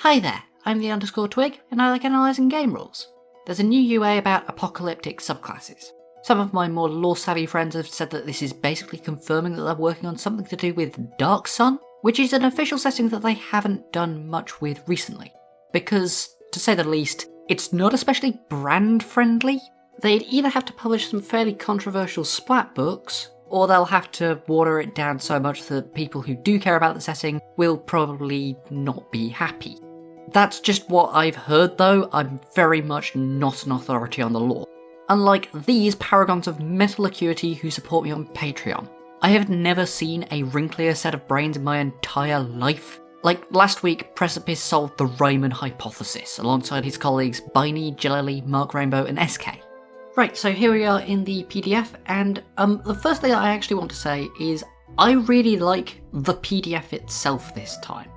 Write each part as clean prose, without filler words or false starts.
Hi there, I'm the _twig, and I like analysing game rules. There's a new UA about apocalyptic subclasses. Some of my more lore-savvy friends have said that this is basically confirming that they're working on something to do with Dark Sun, which is an official setting that they haven't done much with recently. Because, to say the least, it's not especially brand-friendly. They'd either have to publish some fairly controversial splat books, or they'll have to water it down so much that people who do care about the setting will probably not be happy. That's just what I've heard though. I'm very much not an authority on the lore. Unlike these paragons of mental acuity who support me on Patreon. I have never seen a wrinklier set of brains in my entire life. Like last week, Precipice solved the Riemann hypothesis alongside his colleagues Biney, Jellily, Mark Rainbow and SK. Right, so here we are in the PDF, and the first thing I actually want to say is I really like the PDF itself this time.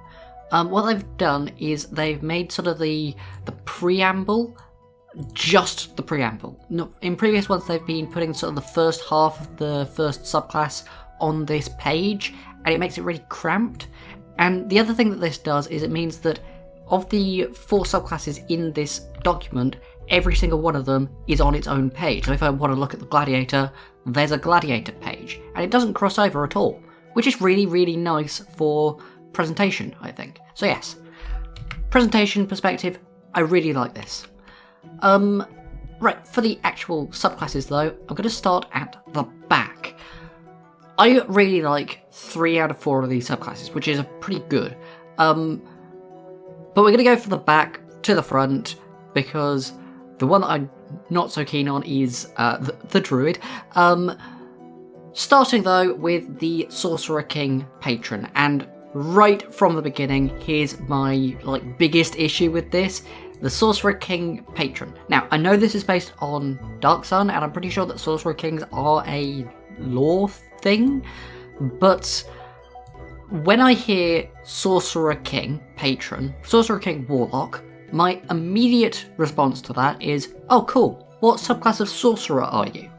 What they've done is they've made sort of the preamble, just the preamble. No, in previous ones they've been putting sort of the first half of the first subclass on this page, and it makes it really cramped. And the other thing that this does is it means that of the 4 subclasses in this document, every single one of them is on its own page. So if I want to look at the Gladiator, there's a Gladiator page, and it doesn't cross over at all, which is really, really nice for presentation, I think. So yes, presentation perspective, I really like this. Right, for the actual subclasses though, I'm going to start at the back. I really like 3 out of 4 of these subclasses, which is pretty good. But we're going to go from the back to the front, because the one that I'm not so keen on is the Druid. Starting though with the Sorcerer-King Patron, and right from the beginning, here's my biggest issue with this. The Sorcerer-King Patron. Now, I know this is based on Dark Sun, and I'm pretty sure that Sorcerer Kings are a lore thing, but when I hear Sorcerer-King Patron, Sorcerer-King Warlock, my immediate response to that is, oh cool, what subclass of Sorcerer are you?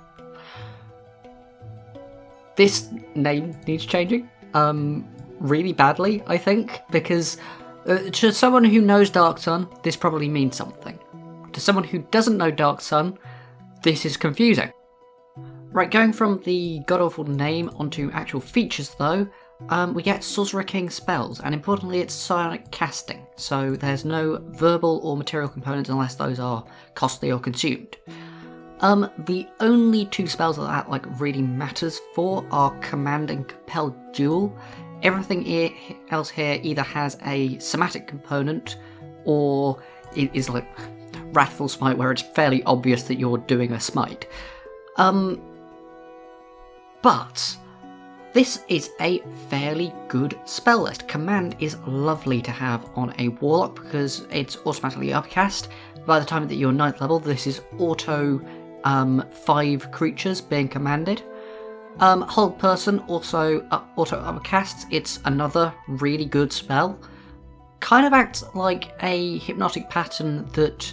This name needs changing, really badly, I think, because to someone who knows Dark Sun, this probably means something. To someone who doesn't know Dark Sun, this is confusing. Right, going from the god-awful name onto actual features though, we get Sorcerer-King spells, and importantly it's psionic casting, so there's no verbal or material components unless those are costly or consumed. The only 2 spells that really matters for are Command and Compel Duel. Everything else here either has a somatic component, or it is like Wrathful Smite, where it's fairly obvious that you're doing a smite. But this is a fairly good spell list. Command is lovely to have on a Warlock because it's automatically upcast. By the time that you're 9th level, this is auto 5 creatures being commanded. Hold Person also auto upcasts. It's another really good spell. Kind of acts like a hypnotic pattern that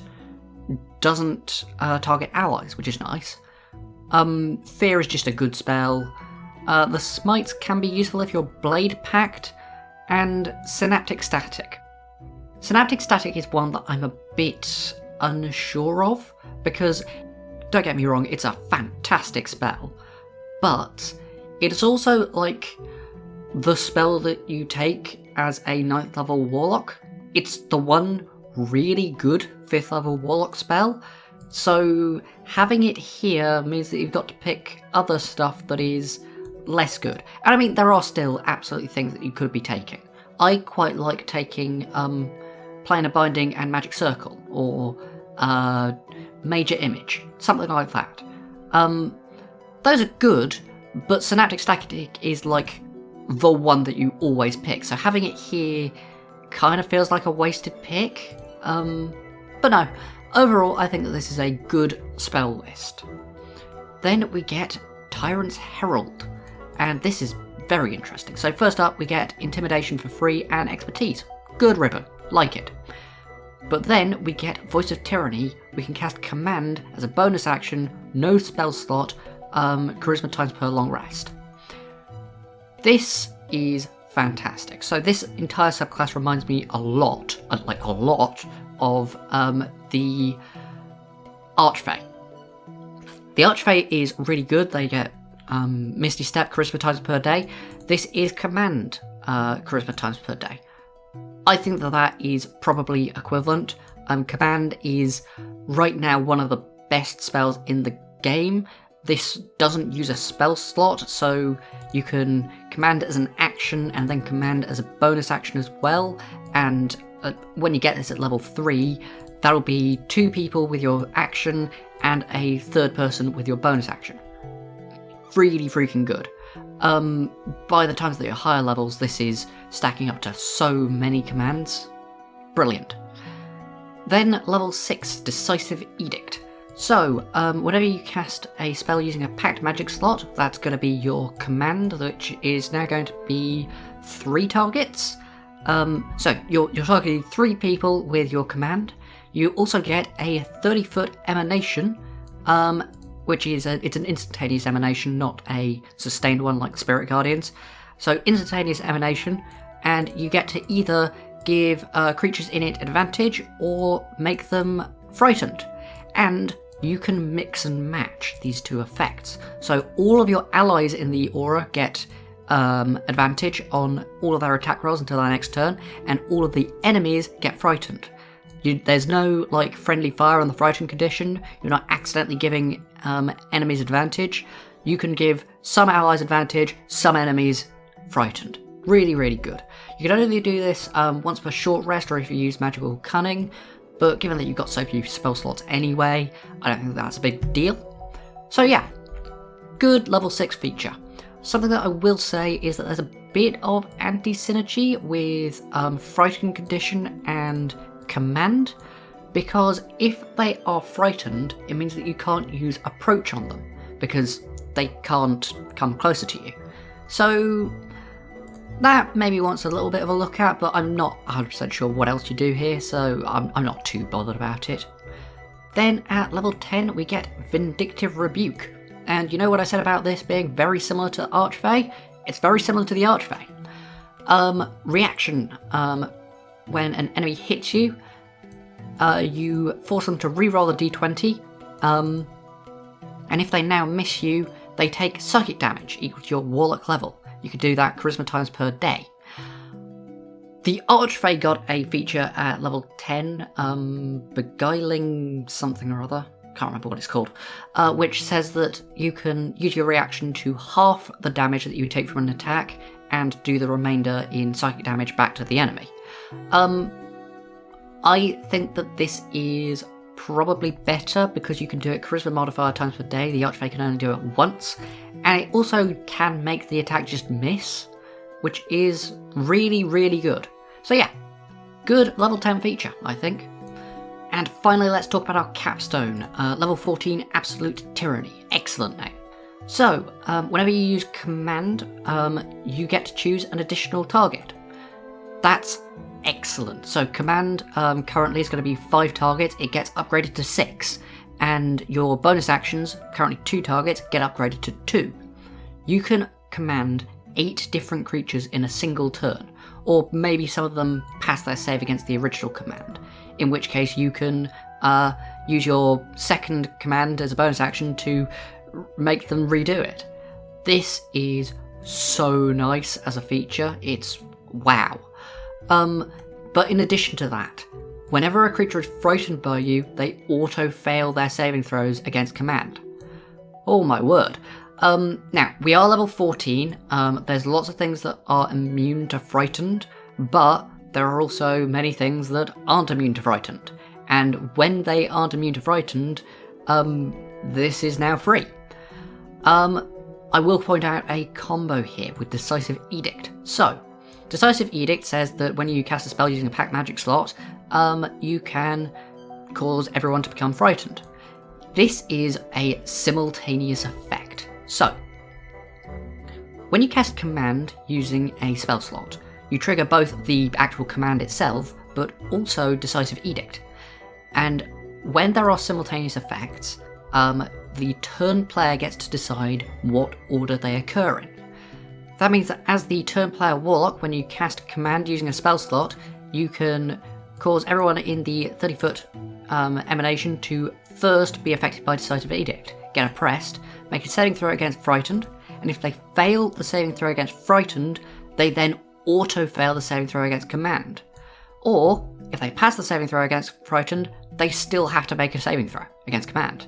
doesn't target allies, which is nice. Fear is just a good spell. The smites can be useful if you're Blade Pact, and Synaptic Static. Synaptic Static is one that I'm a bit unsure of, because, don't get me wrong, it's a fantastic spell, but it's also the spell that you take as a 9th level Warlock. It's the one really good 5th level Warlock spell, so having it here means that you've got to pick other stuff that is less good. And I mean, there are still absolutely things that you could be taking. I quite like taking Planar Binding and Magic Circle, or Major Image, something like that. Those are good, but Synaptic Static is the one that you always pick, so having it here kind of feels like a wasted pick. But no, overall I think that this is a good spell list. Then we get Tyrant's Herald, and this is very interesting. So first up we get Intimidation for free and Expertise. Good ribbon, like it. But then we get Voice of Tyranny. We can cast Command as a bonus action, no spell slot, charisma times per long rest. This is fantastic. So this entire subclass reminds me a lot of the Archfey. The Archfey is really good. They get Misty Step charisma times per day. This is command charisma times per day. I think that is probably equivalent. Command is right now one of the best spells in the game. This doesn't use a spell slot, so you can command as an action and then command as a bonus action as well. And when you get this at level 3, that'll be 2 people with your action and a third person with your bonus action. Really freaking good. By the time that you're higher levels, this is stacking up to so many commands. Brilliant. Then level 6, Decisive Edict. So, whenever you cast a spell using a packed magic slot, that's going to be your command, which is now going to be 3 targets. So you're targeting 3 people with your command. You also get a 30-foot emanation, which is it's an instantaneous emanation, not a sustained one like Spirit Guardians. So instantaneous emanation, and you get to either give creatures in it advantage or make them frightened. And you can mix and match these 2 effects. So all of your allies in the aura get advantage on all of their attack rolls until their next turn, and all of the enemies get frightened. There's no like friendly fire on the frightened condition. You're not accidentally giving enemies advantage. You can give some allies advantage, some enemies frightened. Really, really good. You can only do this once per short rest or if you use Magical Cunning, but given that you've got so few spell slots anyway, I don't think that's a big deal. So yeah, good level 6 feature. Something that I will say is that there's a bit of anti-synergy with Frightened Condition and Command, because if they are frightened, it means that you can't use Approach on them, because they can't come closer to you. So that maybe wants a little bit of a look at, but I'm not 100% sure what else you do here, so I'm not too bothered about it. Then at level 10 we get Vindictive Rebuke, and you know what I said about this being very similar to Archfey? It's very similar to the Archfey. Reaction, when an enemy hits you, you force them to reroll the d20, and if they now miss you, they take psychic damage equal to your Warlock level. You can do that charisma times per day. The Archfey got a feature at level 10, Beguiling something or other, can't remember what it's called, which says that you can use your reaction to half the damage that you take from an attack and do the remainder in psychic damage back to the enemy. I think that this is probably better because you can do it charisma modifier times per day. The Archfey can only do it once, and it also can make the attack just miss, which is really, really good. So yeah, good level 10 feature, I think. And finally, let's talk about our capstone. Level 14, Absolute Tyranny. Excellent name. So, whenever you use command, you get to choose an additional target. That's excellent. So command currently is going to be 5 targets, it gets upgraded to 6, and your bonus actions, currently 2 targets, get upgraded to 2. You can command 8 different creatures in a single turn, or maybe some of them pass their save against the original command, in which case you can use your second command as a bonus action to make them redo it. This is so nice as a feature, it's wow. But in addition to that, whenever a creature is frightened by you, they auto-fail their saving throws against command. Oh my word. Now, we are level 14, there's lots of things that are immune to frightened, but there are also many things that aren't immune to frightened. And when they aren't immune to frightened, this is now free. I will point out a combo here with Decisive Edict. So, Decisive Edict says that when you cast a spell using a packed magic slot, you can cause everyone to become frightened. This is a simultaneous effect. So, when you cast command using a spell slot, you trigger both the actual command itself, but also Decisive Edict. And when there are simultaneous effects, the turn player gets to decide what order they occur in. That means that as the turn player Warlock, when you cast a command using a spell slot, you can cause everyone in the 30-foot emanation to first be affected by Decisive Edict, get oppressed, make a saving throw against Frightened, and if they fail the saving throw against Frightened, they then auto-fail the saving throw against Command. Or, if they pass the saving throw against Frightened, they still have to make a saving throw against Command.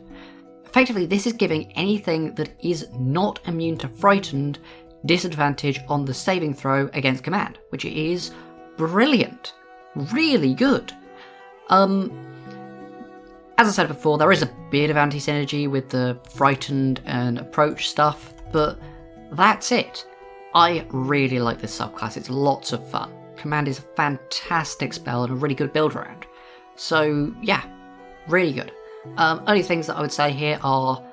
Effectively, this is giving anything that is not immune to Frightened disadvantage on the saving throw against Command, which is brilliant. Really good. As I said before, there is a bit of anti-synergy with the Frightened and Approach stuff, but that's it. I really like this subclass, it's lots of fun. Command is a fantastic spell and a really good build around. So yeah, really good. Only things that I would say here are,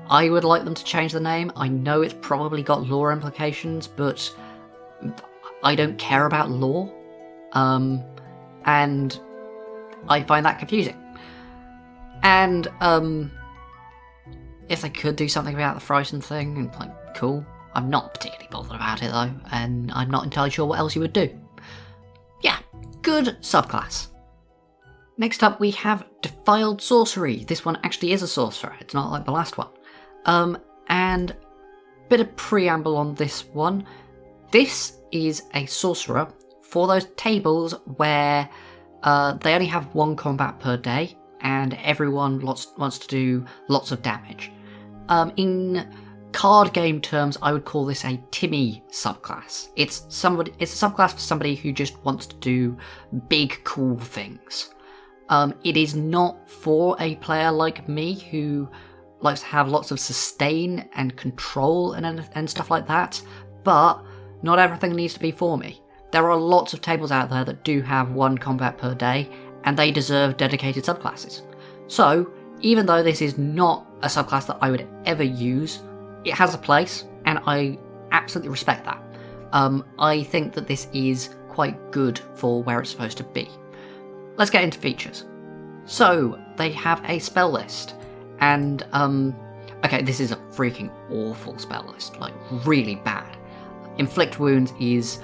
I would like them to change the name. I know it's probably got lore implications, but I don't care about lore. And I find that confusing. And if they could do something about the Frightened thing, like, cool. I'm not particularly bothered about it though, and I'm not entirely sure what else you would do. Yeah, good subclass. Next up we have Defiled Sorcery. This one actually is a sorcerer, it's not like the last one. And bit of preamble on this one. This is a sorcerer for those tables where they only have one combat per day, and everyone wants to do lots of damage. In card game terms, I would call this a Timmy subclass. It's a subclass for somebody who just wants to do big, cool things. It is not for a player like me who likes to have lots of sustain and control and stuff like that, but not everything needs to be for me. There are lots of tables out there that do have one combat per day, and they deserve dedicated subclasses. So, even though this is not a subclass that I would ever use, it has a place, and I absolutely respect that. I think that this is quite good for where it's supposed to be. Let's get into features. So, they have a spell list, and, okay, this is a freaking awful spell list, like, really bad. Inflict Wounds is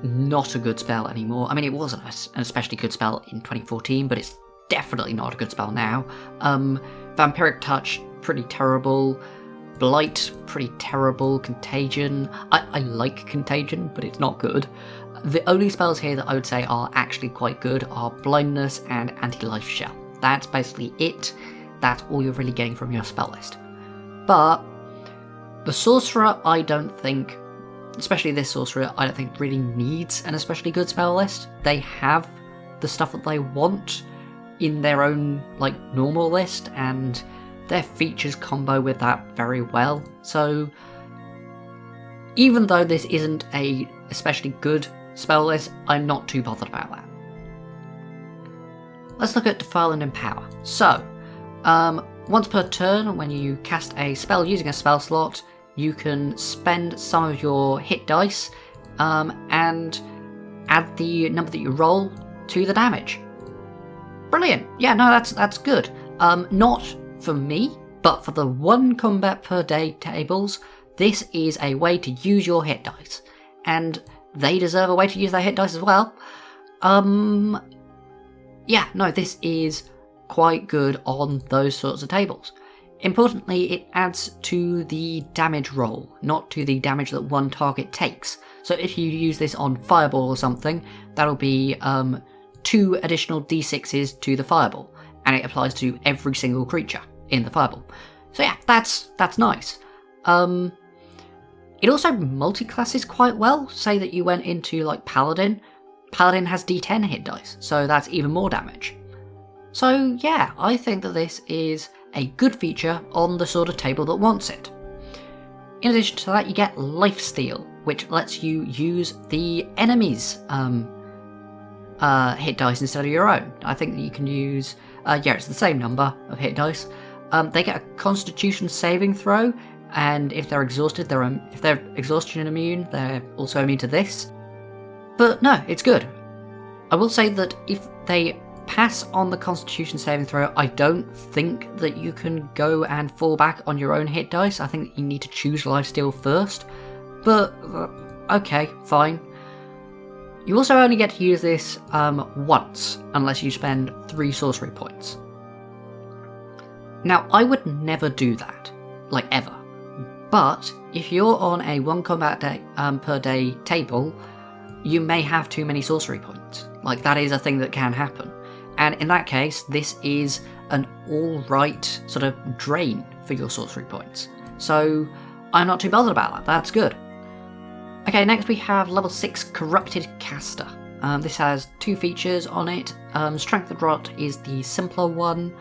not a good spell anymore. I mean, it was an especially good spell in 2014, but it's definitely not a good spell now. Vampiric Touch, pretty terrible. Blight, pretty terrible. Contagion, I like Contagion, but it's not good. The only spells here that I would say are actually quite good are Blindness and Anti-Life Shell. That's basically it. That's all you're really getting from your spell list. But the Sorcerer, I don't think, especially this Sorcerer, I don't think really needs an especially good spell list. They have the stuff that they want in their own, like, normal list, and their features combo with that very well. So, even though this isn't a especially good spell list, I'm not too bothered about that. Let's look at Defile and Empower. So, once per turn, when you cast a spell using a spell slot, you can spend some of your hit dice and add the number that you roll to the damage. Brilliant. Yeah, no, that's good. Not for me, but for the one combat per day tables, this is a way to use your hit dice, and they deserve a way to use their hit dice as well. Yeah, no, this is quite good on those sorts of tables. Importantly, it adds to the damage roll, not to the damage that one target takes. So if you use this on Fireball or something, that'll be 2 additional d6s to the Fireball, and it applies to every single creature in the Fireball. So yeah, that's nice. It also multi-classes quite well. Say that you went into, like, Paladin. Paladin has d10 hit dice, so that's even more damage. So yeah, I think that this is a good feature on the sort of table that wants it. In addition to that, you get Lifesteal, which lets you use the enemy's hit dice instead of your own. I think that you can use, yeah, it's the same number of hit dice. They get a Constitution saving throw, and if they're exhausted, if they're exhaustion immune, they're also immune to this. But no, it's good. I will say that if they pass on the Constitution saving throw, I don't think that you can go and fall back on your own hit dice. I think you need to choose Lifesteal first. but okay, fine. You also only get to use this once, unless you spend 3 sorcery points. Now, I would never do that, like ever. But if you're on a 1 combat day, per day table, you may have too many sorcery points. Like, that is a thing that can happen. And in that case, this is an alright sort of drain for your sorcery points. So I'm not too bothered about that, that's good. Okay, next we have level 6 Corrupted Caster. This has 2 features on it. Strength and Rot is the simpler one.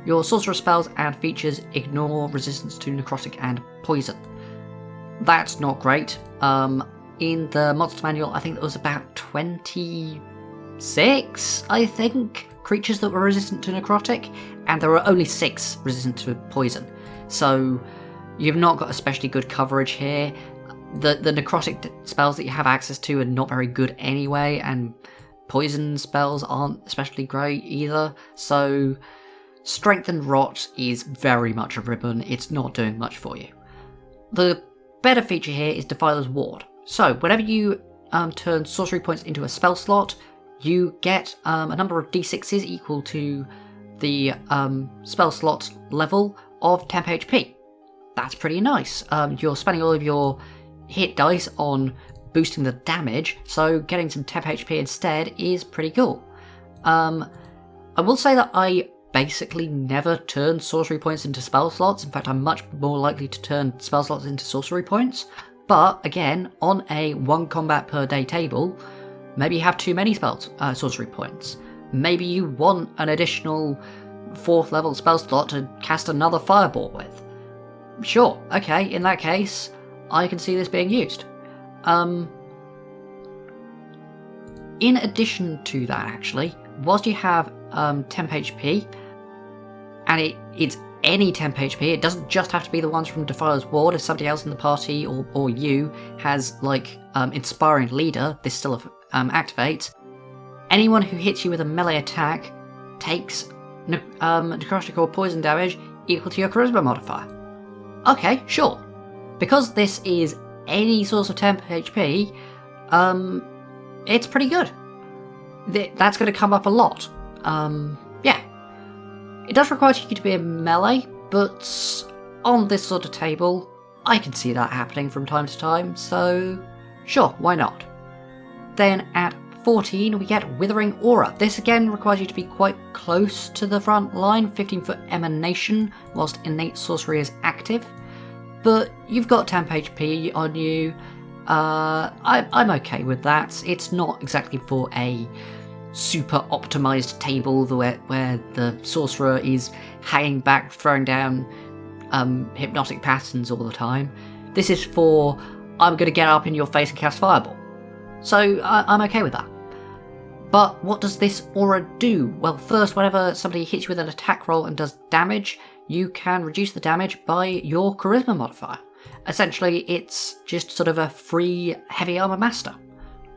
Your sorcerer spells and features ignore resistance to necrotic and poison. That's not great. In the monster manual, I think there was about 26, I think, creatures that were resistant to necrotic, and there were only 6 resistant to poison. So you've not got especially good coverage here. The necrotic spells that you have access to are not very good anyway, and poison spells aren't especially great either. So Strength and Rot is very much a ribbon. It's not doing much for you. The better feature here is Defiler's Ward. So whenever you turn sorcery points into a spell slot, you get a number of d6s equal to the spell slot level of temp HP. That's pretty nice. You're spending all of your hit dice on boosting the damage, so getting some temp HP instead is pretty cool. I will say that I basically never turn sorcery points into spell slots. In fact, I'm much more likely to turn spell slots into sorcery points. But again, on a 1 combat per day table, maybe you have too many sorcery points. Maybe you want an additional 4th level spell slot to cast another fireball with. Sure, okay, in that case, I can see this being used. In addition to that, actually, whilst you have temp HP, and it's any temp HP, it doesn't just have to be the ones from Defiler's Ward. If somebody else in the party or you has like Inspiring Leader, this still activates. Anyone who hits you with a melee attack takes necrotic or poison damage equal to your charisma modifier. Okay, sure. Because this is any source of temp HP, it's pretty good. That's going to come up a lot. Yeah. It does require you to be a melee, but on this sort of table, I can see that happening from time to time, so sure, why not? Then at 14, we get Withering Aura. This again requires you to be quite close to the front line, 15-foot emanation, whilst Innate Sorcery is active. But you've got temp HP on you. I'm okay with that. It's not exactly for a super optimized table where the sorcerer is hanging back, throwing down hypnotic patterns all the time. This is for, I'm going to get up in your face and cast Fireball. So I'm okay with that. But what does this aura do? Well, first, whenever somebody hits you with an attack roll and does damage, you can reduce the damage by your charisma modifier. Essentially, it's just sort of a free heavy armor master.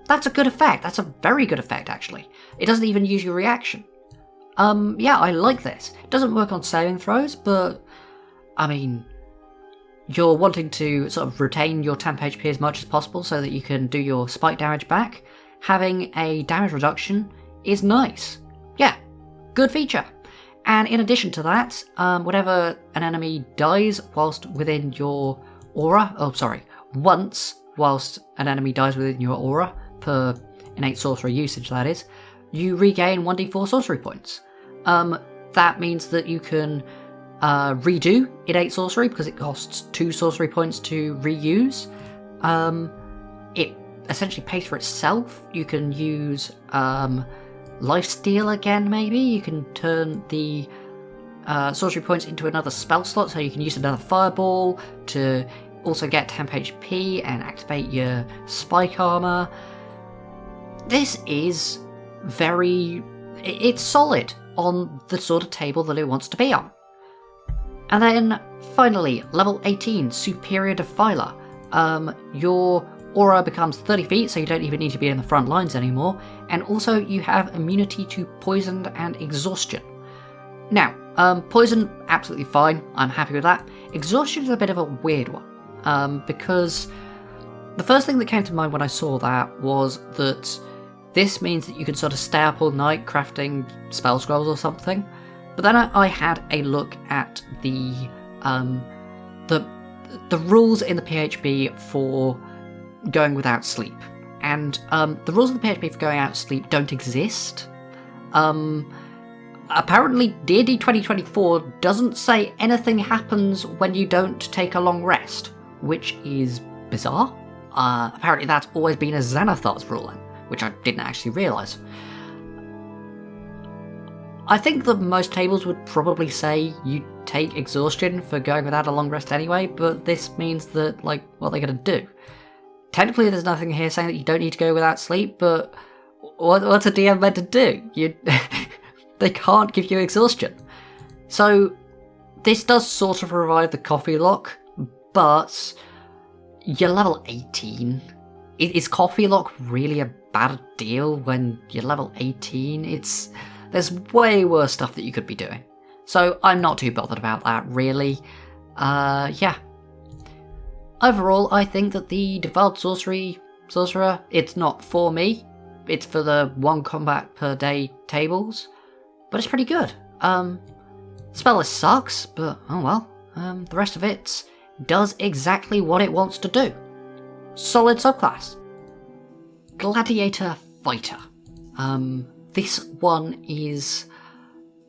That's a good effect. That's a very good effect, actually. It doesn't even use your reaction. Yeah, I like this. It doesn't work on saving throws, but I mean, you're wanting to sort of retain your temp HP as much as possible so that you can do your spike damage back. Having a damage reduction is nice. Yeah, good feature. And in addition to that, whenever an enemy dies whilst within your aura, once whilst an enemy dies within your aura, per innate sorcery usage that is, you regain 1d4 sorcery points. That means that you can redo innate sorcery because it costs 2 sorcery points to reuse. It essentially pays for itself. You can use lifesteal again, maybe. You can turn the sorcery points into another spell slot, so you can use another fireball to also get temp HP and activate your spike armor. This is it's solid on the sort of table that it wants to be on. And then finally, level 18, Superior Defiler. Your aura becomes 30 feet, so you don't even need to be in the front lines anymore, and also you have immunity to poison and exhaustion. Now, poison, absolutely fine, I'm happy with that. Exhaustion is a bit of a weird one. because the first thing that came to mind when I saw that was that this means that you can sort of stay up all night crafting spell scrolls or something. But then I had a look at the rules in the PHB for going without sleep, and the rules of the PHB for going out sleep don't exist. Apparently D&D 2024 doesn't say anything happens when you don't take a long rest, which is bizarre. Apparently that's always been a Xanathar's ruling, which I didn't actually realise. I think that most tables would probably say you take exhaustion for going without a long rest anyway, but this means that, like, what are they going to do? Technically there's nothing here saying that you don't need to go without sleep, but what's a DM meant to do? They can't give you exhaustion. So this does sort of revive the coffee lock, but you're level 18. Is coffee lock really a bad deal when you're level 18? There's way worse stuff that you could be doing. So I'm not too bothered about that, really. Yeah. Overall, I think that the Defiled Sorcerer, it's not for me. It's for the 1 combat per day tables. But it's pretty good. Spell list sucks, but oh well. The rest of it does exactly what it wants to do. Solid subclass. Gladiator Fighter. This one is...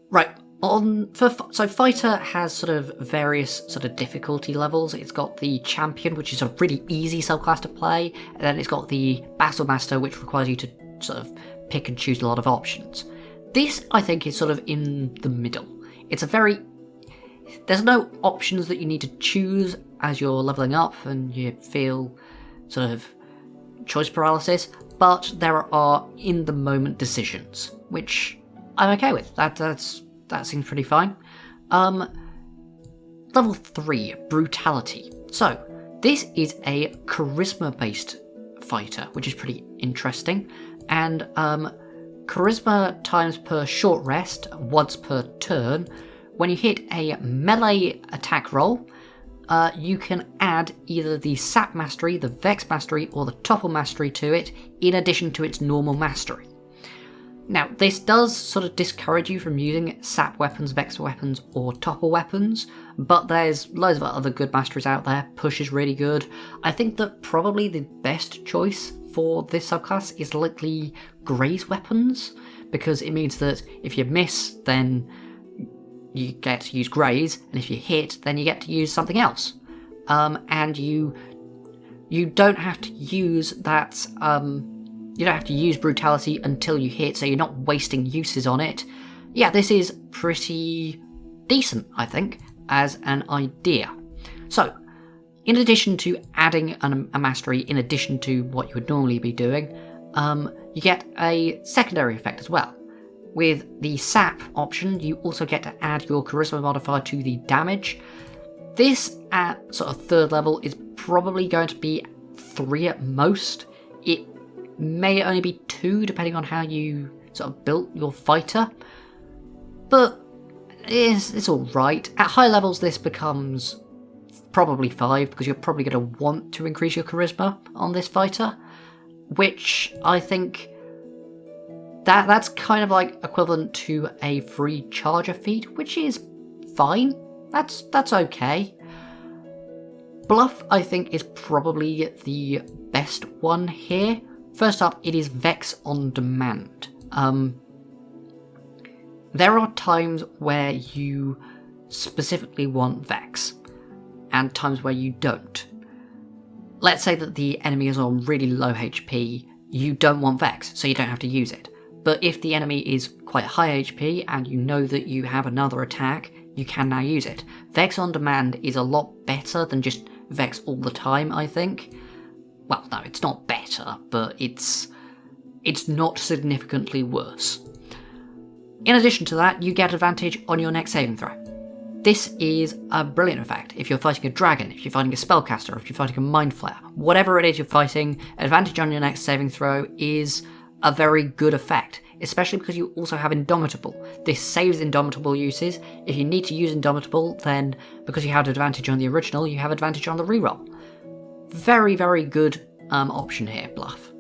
Right, so Fighter has sort of various sort of difficulty levels. It's got the Champion, which is a really easy subclass to play, and then it's got the Battle Master, which requires you to sort of pick and choose a lot of options. This, I think, is sort of in the middle. It's a very... There's no options that you need to choose as you're leveling up and you feel sort of choice paralysis, but there are in-the-moment decisions, which I'm okay with. That seems pretty fine. Level 3, Brutality. So, this is a charisma-based fighter, which is pretty interesting, and charisma times per short rest, once per turn. When you hit a melee attack roll, you can add either the Sap Mastery, the Vex Mastery, or the Topple Mastery to it, in addition to its normal mastery. Now, this does sort of discourage you from using Sap weapons, Vex weapons, or Topple weapons, but there's loads of other good masteries out there. Push is really good. I think that probably the best choice for this subclass is likely Graze weapons, because it means that if you miss, then you get to use Graze, and if you hit, then you get to use something else. And you don't have to use that, you don't have to use Brutality until you hit, so you're not wasting uses on it. Yeah, this is pretty decent, I think, as an idea. So, in addition to adding a mastery in addition to what you would normally be doing, you get a secondary effect as well. With the Sap option, you also get to add your Charisma modifier to the damage. This, at sort of 3rd level, is probably going to be 3 at most. It may only be 2, depending on how you sort of built your fighter. But it's alright. At high levels, this becomes probably 5, because you're probably going to want to increase your charisma on this fighter, which I think that's kind of like equivalent to a free charger feat, which is fine. That's okay. Bluff, I think, is probably the best one here. First up, it is Vex on demand. There are times where you specifically want Vex, and times where you don't. Let's say that the enemy is on really low HP, you don't want Vex, so you don't have to use it. But if the enemy is quite high HP and you know that you have another attack, you can now use it. Vex on demand is a lot better than just Vex all the time, I think. Well, no, it's not better, but it's not significantly worse. In addition to that, you get advantage on your next saving throw. This is a brilliant effect. If you're fighting a dragon, if you're fighting a spellcaster, if you're fighting a mind flayer, whatever it is you're fighting, advantage on your next saving throw is a very good effect. especially because you also have Indomitable. This saves Indomitable uses. If you need to use Indomitable, then because you had advantage on the original, you have advantage on the reroll. Very, very good option here, Bluff.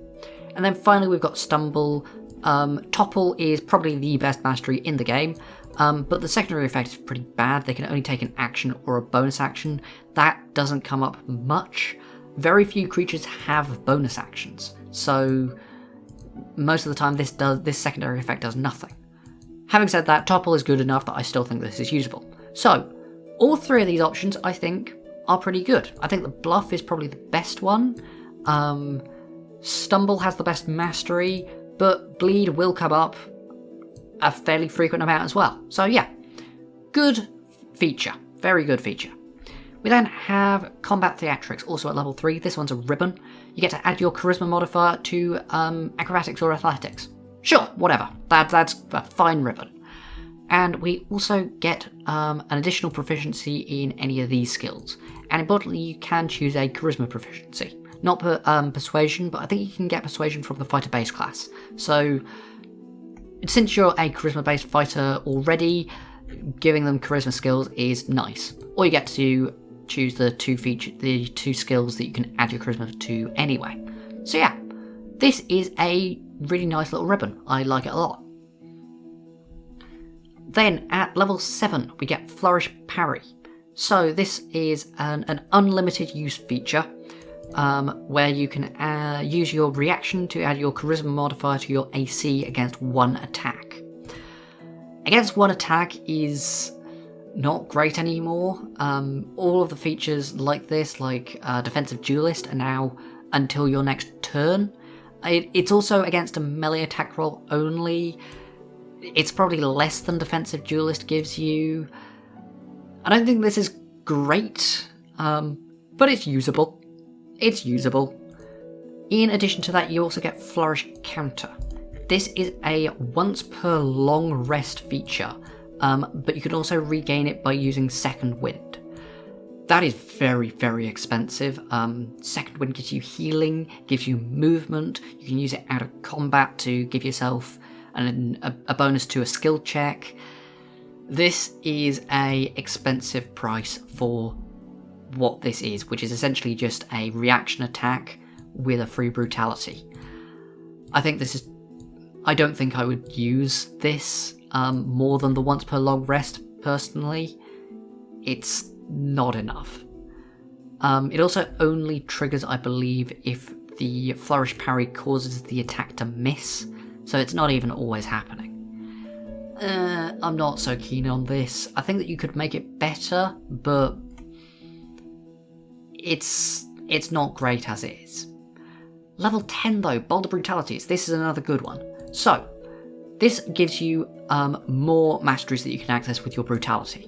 And then finally we've got Stumble. Topple is probably the best mastery in the game, but the secondary effect is pretty bad. They can only take an action or a bonus action. That doesn't come up much. Very few creatures have bonus actions, so most of the time this secondary effect does nothing. Having said that, Topple is good enough that I still think this is usable. So, all three of these options, I think, are pretty good. I think the Bluff is probably the best one. Stumble has the best mastery, but Bleed will come up a fairly frequent amount as well. So yeah, good feature. Very good feature. We then have Combat Theatrics, also at level 3. This one's a ribbon. You get to add your Charisma modifier to Acrobatics or Athletics. Sure, whatever. That's a fine ribbon. And we also get an additional proficiency in any of these skills. And importantly, you can choose a Charisma proficiency. Not Persuasion, but I think you can get Persuasion from the Fighter base class. So, since you're a Charisma-based fighter already, giving them Charisma skills is nice. Or you get to choose the two skills that you can add your Charisma to anyway. So yeah, this is a really nice little ribbon. I like it a lot. Then at level 7, we get Flourish Parry. So this is an unlimited use feature, where you can use your reaction to add your Charisma modifier to your AC against one attack. Against one attack is not great anymore. All of the features like this, like Defensive Duelist, are now until your next turn. It's also against a melee attack roll only. It's probably less than Defensive Duelist gives you. I don't think this is great, but it's usable. It's usable. In addition to that, you also get Flourish Counter. This is a once per long rest feature, but you can also regain it by using Second Wind. That is very, very expensive. Second Wind gives you healing, gives you movement. You can use it out of combat to give yourself a bonus to a skill check. This is a expensive price for what this is, which is essentially just a reaction attack with a free brutality. I don't think I would use this more than the once per long rest, personally. It's not enough. It also only triggers, I believe, if the Flourish Parry causes the attack to miss, so it's not even always happening. I'm not so keen on this. I think that you could make it better, but it's not great as it is. Level 10 though, Boulder Brutalities. This is another good one. So, this gives you more masteries that you can access with your Brutality.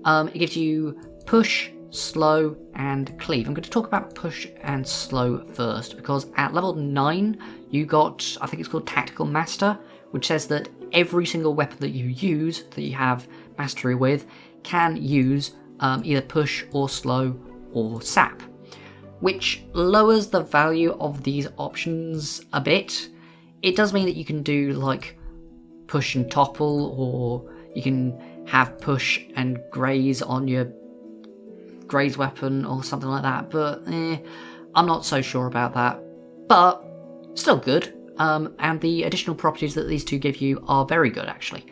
It gives you Push, Slow, and Cleave. I'm going to talk about Push and Slow first, because at level 9, you got, I think it's called Tactical Master, which says that every single weapon that you use, that you have mastery with, can use either Push or Slow or Sap, which lowers the value of these options a bit. It does mean that you can do like Push and Topple, or you can have Push and Graze on your Graze weapon or something like that, but I'm not so sure about that. But still good, and the additional properties that these two give you are very good actually.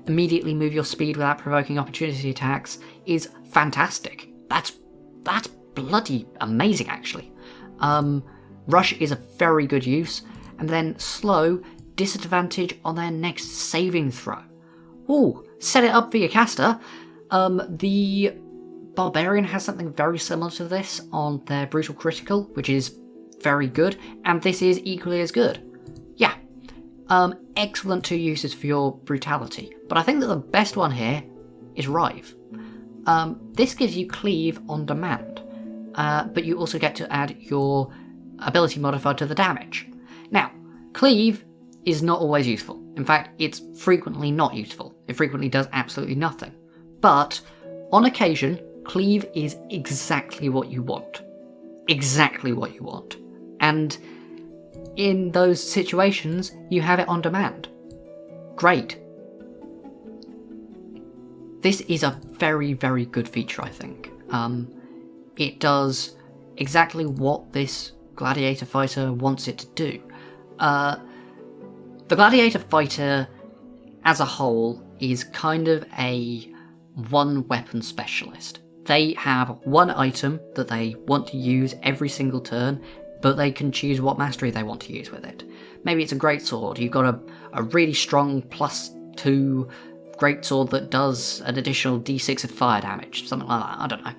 Immediately move your speed without provoking opportunity attacks is fantastic. That's bloody amazing actually. Rush is a very good use, and then Slow, disadvantage on their next saving throw. Ooh, set it up for your caster. The Barbarian has something very similar to this on their Brutal Critical, which is very good, and this is equally as good. Yeah, excellent two uses for your Brutality, but I think that the best one here is Rive. This gives you Cleave on demand, but you also get to add your ability modifier to the damage. Now, Cleave is not always useful. In fact, it's frequently not useful. It frequently does absolutely nothing. But, on occasion, Cleave is exactly what you want. Exactly what you want. And in those situations, you have it on demand. great. This is a very, very good feature, I think. It does exactly what this Gladiator Fighter wants it to do. The Gladiator Fighter, as a whole, is kind of a one-weapon specialist. They have one item that they want to use every single turn, but they can choose what mastery they want to use with it. Maybe it's a greatsword. You've got a really strong +2 greatsword that does an additional d6 of fire damage, something like that, I don't know.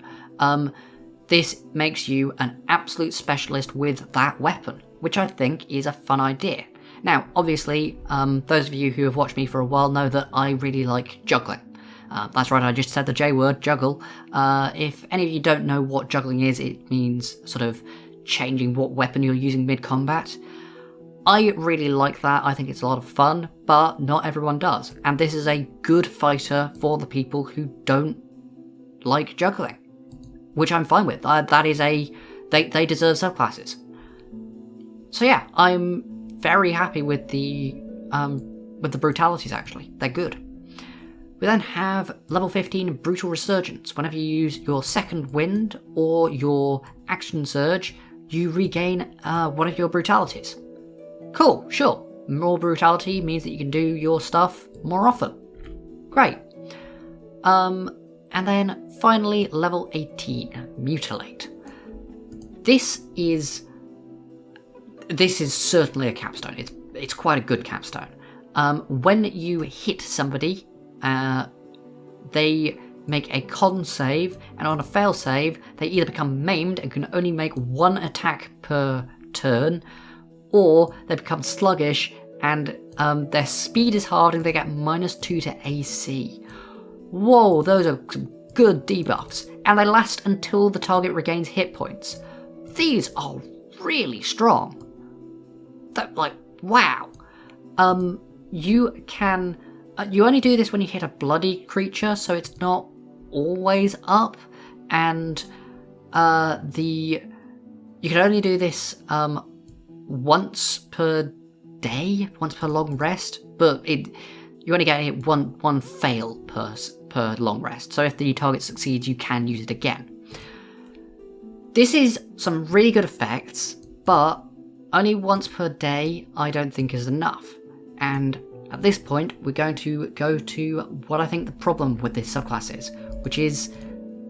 This makes you an absolute specialist with that weapon, which I think is a fun idea. Now, obviously, those of you who have watched me for a while know that I really like juggling. That's right, I just said the J word, juggle. If any of you don't know what juggling is, it means sort of changing what weapon you're using mid-combat. I really like that, I think it's a lot of fun, but not everyone does. And this is a good fighter for the people who don't like juggling, which I'm fine with. That is they deserve subclasses. So yeah, I'm very happy with the brutalities actually. They're good. We then have level 15 Brutal Resurgence. Whenever you use your second wind or your action surge, you regain one of your brutalities. Cool, sure. More brutality means that you can do your stuff more often. Great. And then finally level 18, Mutilate. This is certainly a capstone. It's quite a good capstone. When you hit somebody, they make a con save, and on a fail save, they either become maimed and can only make one attack per turn, or they become sluggish and their speed is halved and they get -2 to AC. Whoa, those are some good debuffs, and they last until the target regains hit points. These are really strong. Wow. You only do this when you hit a bloody creature, so it's not always up, and you can only do this once per day, once per long rest, but you only get one fail per long rest, so if the target succeeds you can use it again. This is some really good effects, but only once per day I don't think is enough, and at this point we're going to go to what I think the problem with this subclass is, which is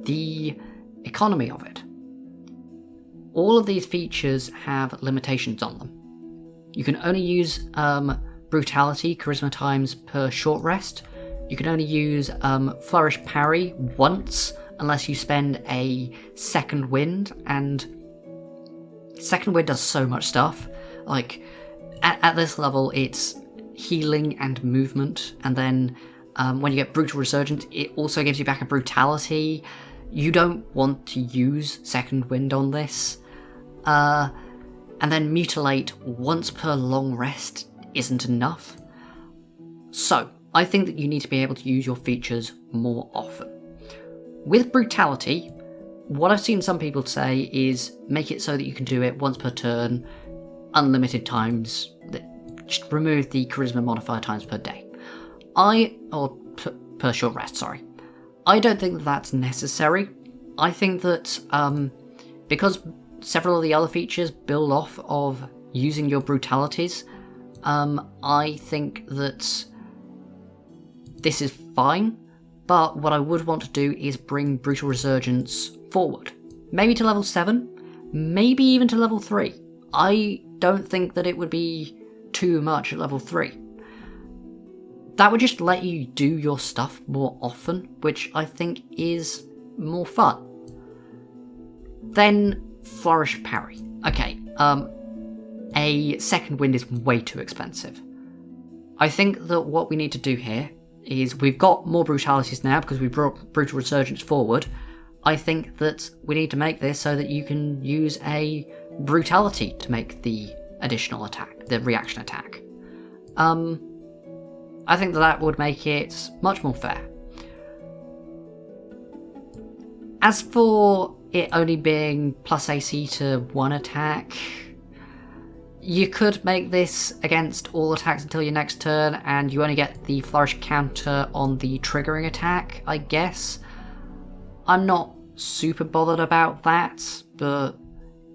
the economy of it. All of these features have limitations on them. You can only use brutality, charisma times per short rest. You can only use flourish parry once unless you spend a second wind, and second wind does so much stuff. Like at this level it's healing and movement, and then when you get Brutal Resurgence it also gives you back a brutality. You don't want to use second wind on this. And then Mutilate once per long rest isn't enough. So I think that you need to be able to use your features more often. With Brutality, what I've seen some people say is make it so that you can do it once per turn, unlimited times, just remove the charisma modifier times per day. Per short rest, sorry. I don't think that that's necessary. I think that because several of the other features build off of using your brutalities, I think that this is fine, but what I would want to do is bring Brutal Resurgence forward. Maybe to level 7, maybe even to level 3. I don't think that it would be too much at level 3. That would just let you do your stuff more often, which I think is more fun. Then Flourish Parry. Okay, a second wind is way too expensive. I think that what we need to do here is, we've got more brutalities now because we brought Brutal Resurgence forward. I think that we need to make this so that you can use a brutality to make the additional attack, the reaction attack. I think that would make it much more fair. As for it only being plus AC to one attack, You could make this against all attacks until your next turn, and you only get the flourish counter on the triggering attack, I guess. I'm not super bothered about that, but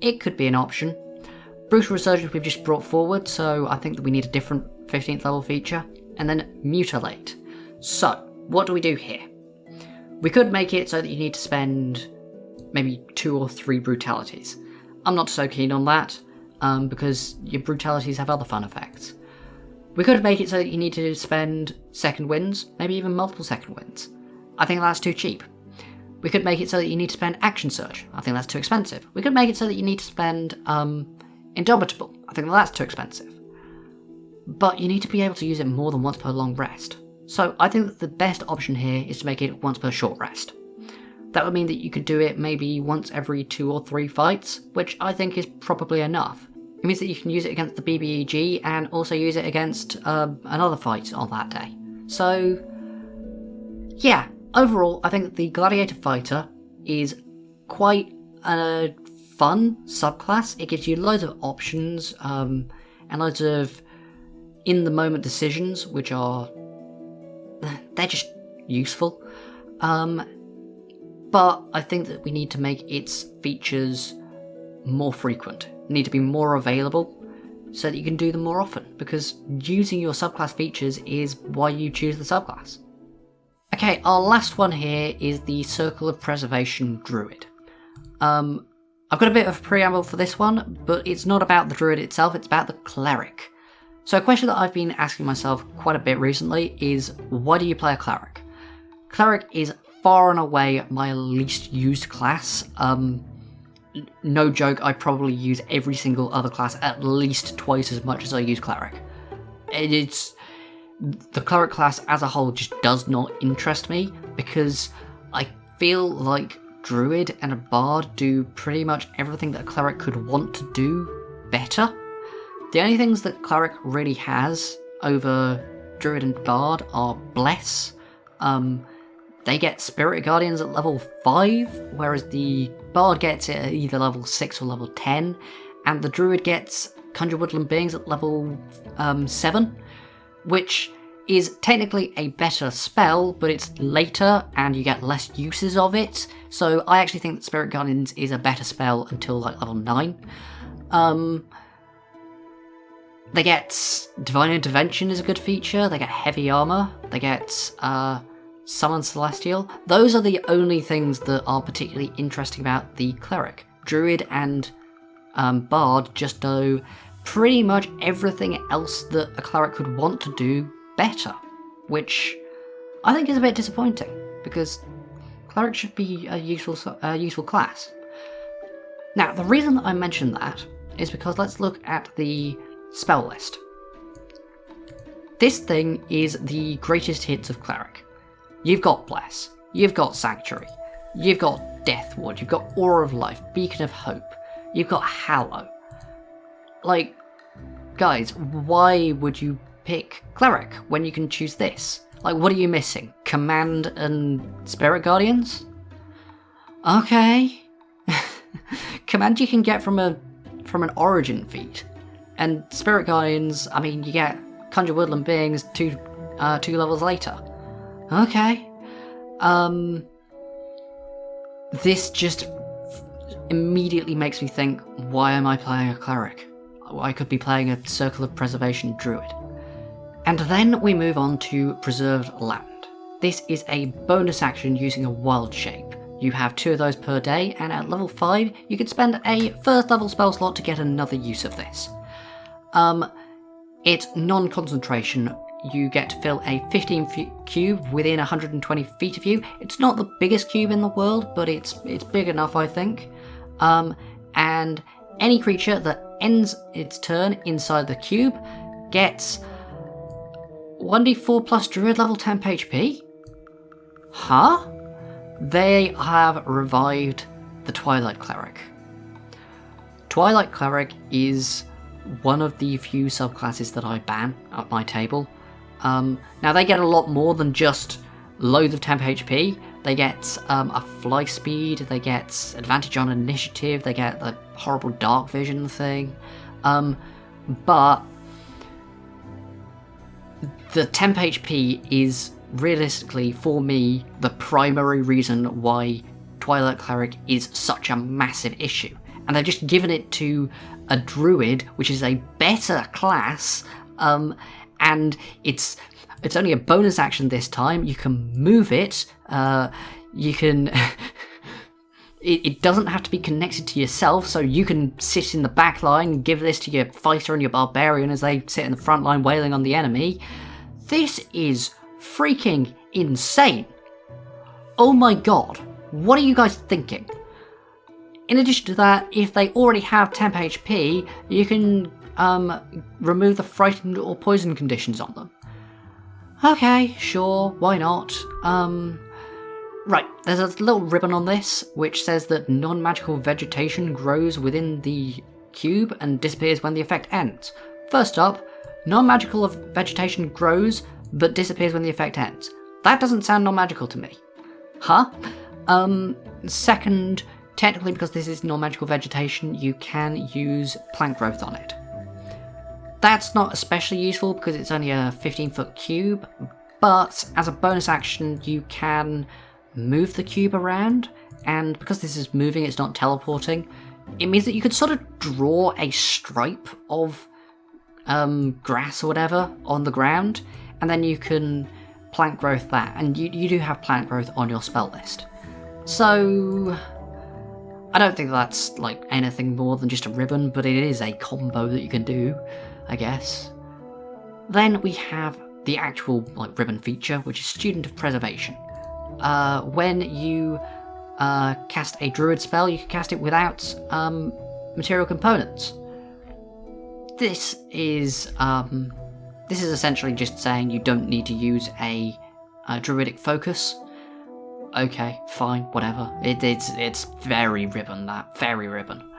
it could be an option. Brutal Resurgence we've just brought forward, so I think that we need a different 15th level feature. And then Mutilate. So, what do we do here? We could make it so that you need to spend maybe 2 or 3 brutalities. I'm not so keen on that, because your brutalities have other fun effects. We could make it so that you need to spend second winds, maybe even multiple second winds. I think that's too cheap. We could make it so that you need to spend Action Surge. I think that's too expensive. We could make it so that you need to spend Indomitable. I think that's too expensive. But you need to be able to use it more than once per long rest. So I think that the best option here is to make it once per short rest. That would mean that you could do it maybe once every 2 or 3 fights, which I think is probably enough. It means that you can use it against the BBEG and also use it against another fight on that day. So, yeah, overall I think that the Gladiator Fighter is quite a fun subclass. It gives you loads of options and loads of in-the-moment decisions, which are... they're just useful. But I think that we need to make its features more frequent. They need to be more available so that you can do them more often, because using your subclass features is why you choose the subclass. Okay, our last one here is the Circle of Preservation Druid. I've got a bit of a preamble for this one, but it's not about the druid itself, it's about the cleric. So a question that I've been asking myself quite a bit recently is, why do you play a cleric? Cleric is far and away my least used class. No joke, I probably use every single other class at least twice as much as I use cleric. The cleric class as a whole just does not interest me, because I feel like druid and a bard do pretty much everything that a cleric could want to do better. The only things that cleric really has over druid and bard are bless. They get Spirit Guardians at level 5, whereas the Bard gets it at either level 6 or level 10, and the Druid gets Conjure Woodland Beings at level 7, which is technically a better spell, but it's later and you get less uses of it, so I actually think that Spirit Guardians is a better spell until like level 9. They get Divine Intervention is a good feature, they get Heavy Armor, they get Summon Celestial. Those are the only things that are particularly interesting about the Cleric. Druid and Bard just do pretty much everything else that a Cleric could want to do better, which I think is a bit disappointing, because Cleric should be a useful class. Now, the reason that I mention that is because let's look at the spell list. This thing is the greatest hits of Cleric. You've got Bless, you've got Sanctuary, you've got Deathward, you've got Aura of Life, Beacon of Hope, you've got Hallow. Like, guys, why would you pick Cleric when you can choose this? Like, what are you missing? Command and Spirit Guardians? Okay. Command you can get from an Origin feat. And Spirit Guardians, I mean, you get Conjure Woodland Beings two levels later. Okay. This just immediately makes me think, why am I playing a Cleric? I could be playing a Circle of Preservation Druid. And then we move on to Preserved Land. This is a bonus action using a Wild Shape. You have 2 of those per day, and at level 5, you could spend a first level spell slot to get another use of this. It's non-concentration. You get to fill a 15 cube within 120 feet of you. It's not the biggest cube in the world, but it's big enough, I think. And any creature that ends its turn inside the cube gets 1d4 plus Druid level temp HP? Huh? They have revived the Twilight Cleric. Twilight Cleric is one of the few subclasses that I ban at my table. Now they get a lot more than just loads of temp HP. They get a fly speed, they get advantage on initiative, they get the horrible dark vision thing. but the temp HP is realistically, for me, the primary reason why Twilight Cleric is such a massive issue. And they've just given it to a Druid, which is a better class, and it's only a bonus action this time. You can move it, you can... It doesn't have to be connected to yourself, so you can sit in the back line and give this to your fighter and your barbarian as they sit in the front line wailing on the enemy. This is freaking insane. Oh my god, what are you guys thinking? In addition to that, if they already have temp HP, you can remove the frightened or poison conditions on them. Okay, sure, why not? Right, there's a little ribbon on this, which says that non-magical vegetation grows within the cube and disappears when the effect ends. First up, non-magical vegetation grows, but disappears when the effect ends. That doesn't sound non-magical to me. Huh? Second, technically because this is non-magical vegetation, you can use plant growth on it. That's not especially useful because it's only a 15-foot cube, but as a bonus action, you can move the cube around, and because this is moving, it's not teleporting, it means that you could sort of draw a stripe of grass or whatever on the ground, and then you can plant growth that, and you do have plant growth on your spell list. So I don't think that's like anything more than just a ribbon, but it is a combo that you can do, I guess. Then we have the actual like ribbon feature, which is Student of Preservation. When you cast a druid spell, you can cast it without material components. This is essentially just saying you don't need to use a druidic focus. Okay, fine, whatever. It's very ribbon, that. Very ribbon.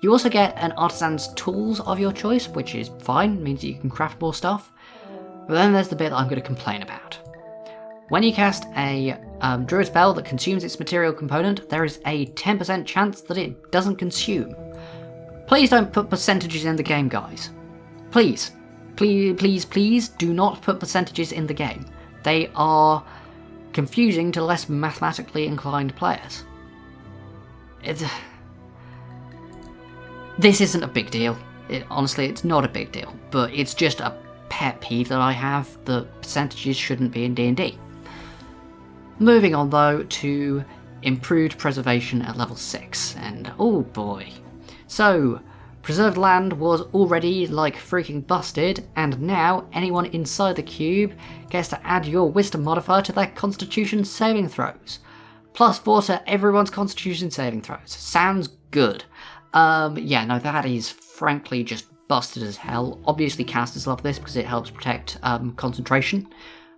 You also get an artisan's tools of your choice, which is fine, means that you can craft more stuff. But then there's the bit that I'm going to complain about. When you cast a druid spell that consumes its material component, there is a 10% chance that it doesn't consume. Please don't put percentages in the game, guys. Please. Please do not put percentages in the game. They are confusing to less mathematically inclined players. This isn't a big deal. Honestly, it's not a big deal, but it's just a pet peeve that I have that percentages shouldn't be in D&D. Moving on though to improved preservation at level 6, and oh boy. So, preserved land was already like freaking busted, and now anyone inside the cube gets to add your wisdom modifier to their constitution saving throws. +4 to everyone's constitution saving throws. Sounds good. Yeah, no, that is frankly just busted as hell. Obviously casters love this because it helps protect concentration,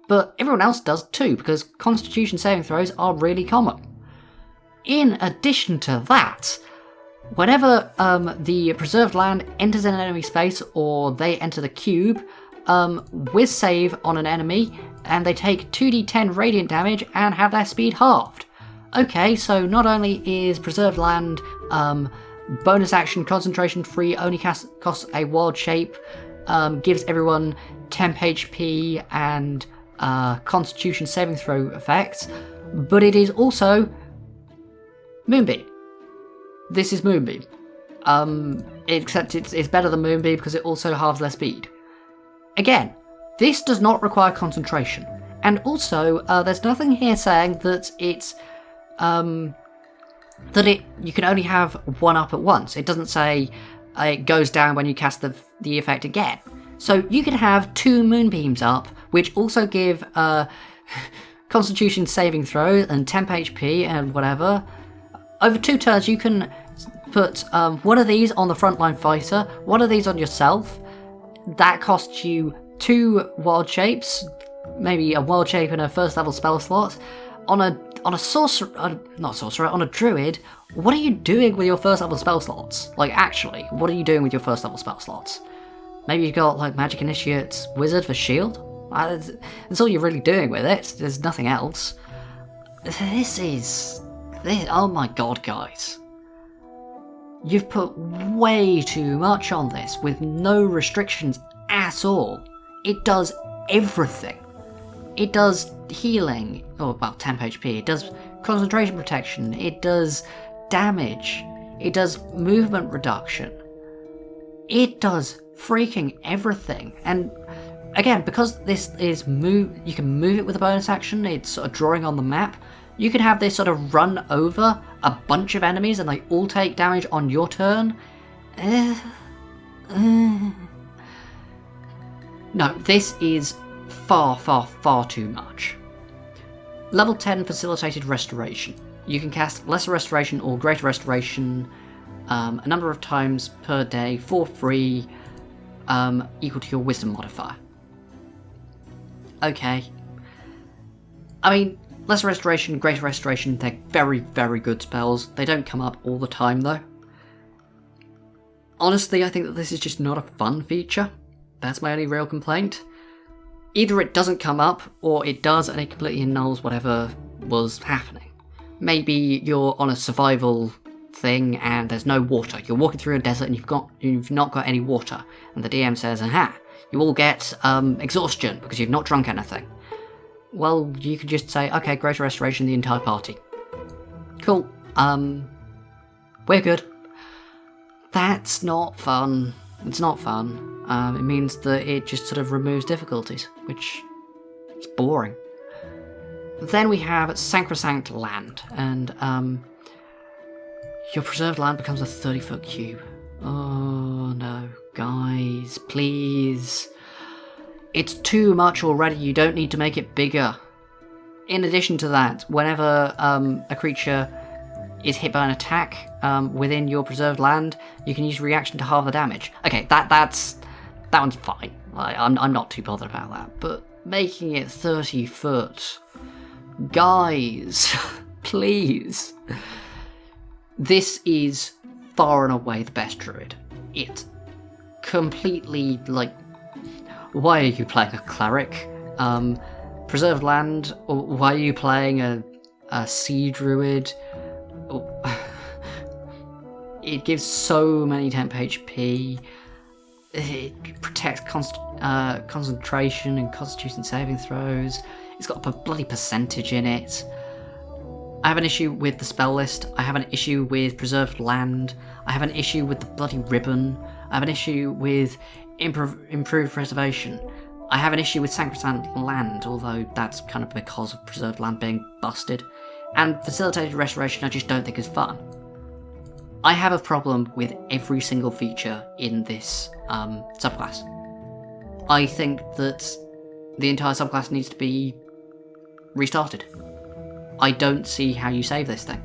but everyone else does too because constitution saving throws are really common. In addition to that, whenever the preserved land enters an enemy space or they enter the cube, whiz save on an enemy and they take 2d10 radiant damage and have their speed halved. Okay, so not only is preserved land bonus action concentration free, only costs a wild shape, gives everyone temp HP and constitution saving throw effects, but it is also Moonbeam. This is Moonbeam. Except it's better than Moonbeam because it also halves their speed. Again, this does not require concentration. And also, there's nothing here saying that it's you can only have one up at once. It doesn't say it goes down when you cast the effect again. So you can have 2 Moonbeams up, which also give Constitution saving throw and temp HP and whatever. Over 2 turns, you can put one of these on the frontline fighter, one of these on yourself. That costs you 2 wild shapes, maybe a wild shape and a first level spell slot. On a sorcerer, not sorcerer, on a druid, what are you doing with your first level spell slots? Like, actually, what are you doing with your first level spell slots? Maybe you've got, like, Magic Initiate's Wizard for shield? That's all you're really doing with it. There's nothing else. This, oh my god, guys. You've put way too much on this with no restrictions at all. It does everything. It does healing, or about 10 HP, it does concentration protection, it does damage, it does movement reduction. It does freaking everything. And again, because this is you can move it with a bonus action, it's sort of drawing on the map, you can have this sort of run over a bunch of enemies and they all take damage on your turn. No, this is far, far, far too much. Level 10 Facilitated Restoration. You can cast Lesser Restoration or Greater Restoration a number of times per day for free, equal to your Wisdom modifier. Okay. I mean, Lesser Restoration, Greater Restoration, they're very, very good spells. They don't come up all the time though. Honestly, I think that this is just not a fun feature. That's my only real complaint. Either it doesn't come up, or it does and it completely annuls whatever was happening. Maybe you're on a survival thing and there's no water. You're walking through a desert and you've not got any water. And the DM says, aha, you all get exhaustion because you've not drunk anything. Well, you could just say, okay, Greater Restoration the entire party. Cool. We're good. That's not fun. It's not fun. It means that it just sort of removes difficulties, which is boring. Then we have Sacrosanct Land, and your preserved land becomes a 30-foot cube. Oh no, guys, please. It's too much already, you don't need to make it bigger. In addition to that, whenever a creature is hit by an attack within your preserved land, you can use reaction to halve the damage. Okay, that one's fine. I'm not too bothered about that. But making it 30 foot, guys, please. This is far and away the best druid. It completely, like, why are you playing a cleric? Preserved land, or why are you playing a sea druid? It gives so many temp HP. It protects concentration and constitution saving throws. It's got a bloody percentage in it. I have an issue with the spell list. I have an issue with preserved land. I have an issue with the bloody ribbon. I have an issue with improved preservation. I have an issue with Sacrosanct Land, although that's kind of because of preserved land being busted. And Facilitated Restoration I just don't think is fun. I have a problem with every single feature in this subclass. I think that the entire subclass needs to be restarted. I don't see how you save this thing.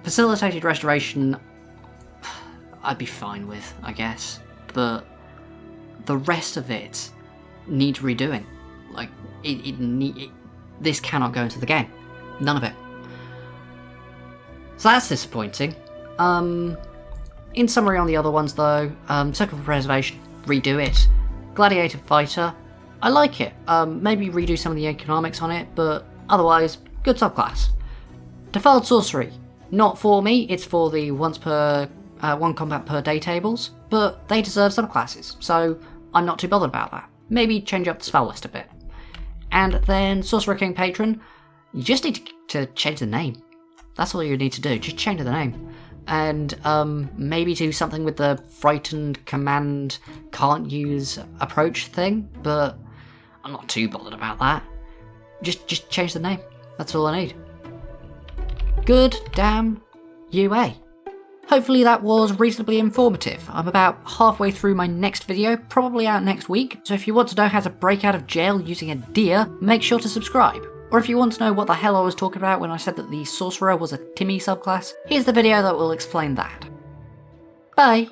Facilitated Restoration, I'd be fine with, I guess, but the rest of it needs redoing. Like, this cannot go into the game. None of it. So that's disappointing. In summary on the other ones though, Circle of Preservation, redo it. Gladiator Fighter, I like it. Maybe redo some of the economics on it, but otherwise, good subclass. Defiled Sorcery, not for me, it's for the one combat per day tables, but they deserve subclasses, so I'm not too bothered about that. Maybe change up the spell list a bit. And then Sorcerer-King Patron, you just need to change the name. That's all you need to do, just change the name. And maybe do something with the frightened command can't use approach thing, but I'm not too bothered about that. Just change the name. That's all I need. Good damn UA. Hopefully that was reasonably informative. I'm about halfway through my next video, probably out next week, so if you want to know how to break out of jail using a deer, make sure to subscribe. Or if you want to know what the hell I was talking about when I said that the Sorcerer was a Timmy subclass, here's the video that will explain that. Bye!